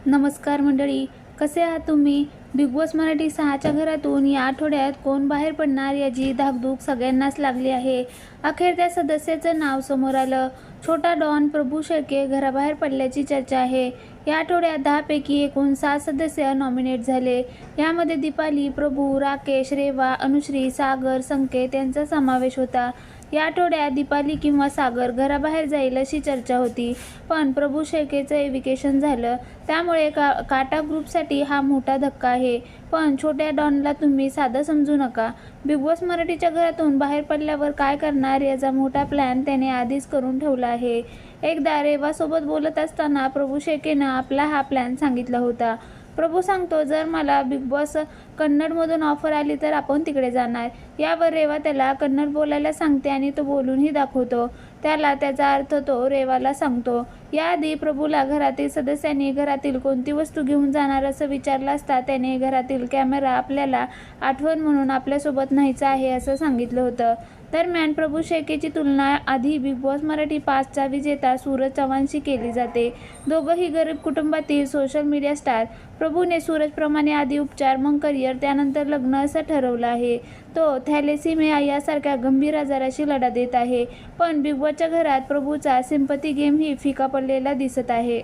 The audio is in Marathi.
नमस्कार मंडळी, कसे आहात तुम्ही? बिग बॉस मराठी 6च्या घरातून या आठवड्यात कोण बाहेर पडणार याची धाकधूक सगळ्यांनाच लागली आहे. अखेर त्या सदस्याचं नाव समोर आलं. छोटा डॉन प्रभू शेळके घराबाहेर पडल्याची चर्चा आहे. या आठवड्यात 10 पैकी एकूण 7 सदस्य नॉमिनेट झाले. यामध्ये दीपाली, प्रभू, राकेश, रेवा, अनुश्री, सागर, संकेत यांचा समावेश होता. या आठवड्यात दीपाली किंवा सागर घराबाहेर जाईल अशी चर्चा होती, पण प्रभू शेळकेचं एव्हिकेशन झालं. त्यामुळे काटा ग्रुपसाठी हा मोठा धक्का आहे. पण छोट्या डॉनला तुम्ही साधं समजू नका. बिग बॉस मराठीच्या घरातून बाहेर पडल्यावर काय करणार याचा मोठा प्लॅन त्याने आधीच करून ठेवला आहे. एकदा रेवासोबत बोलत असताना प्रभू शेळकेनं आपला हा प्लॅन सांगितला होता. प्रभू सांगतो, जर मला बिग बॉस कन्नडमधून ऑफर आली तर आपण तिकडे जाणार. यावर रेवा त्याला कन्नड बोलायला सांगते आणि तो बोलूनही दाखवतो. त्याला त्याचा अर्थ तो रेवाला सांगतो. याआधी प्रभूला घरातील सदस्यांनी घरातील कोणती वस्तू घेऊन जाणार असं विचारलं असता त्याने घरातील कॅमेरा आपल्याला आठवण म्हणून आपल्यासोबत न्यायचा आहे असं सांगितलं होतं. दरम्यान प्रभू शेळकेची तुलना आधी बिग बॉस मराठी 5चा विजेता सूरज चव्हाणशी केली जाते. दोघंही गरीब कुटुंबातील सोशल मीडिया स्टार. प्रभूने सूरजप्रमाणे आधी उपचार, मग करिअर, त्यानंतर लग्न असं ठरवलं आहे. तो थॅलेसिमिया यासारख्या गंभीर आजाराशी लढा देत आहे. पण बिग बॉसच्या घरात प्रभूचा सिंपती गेमही फिका पडलेला दिसत आहे.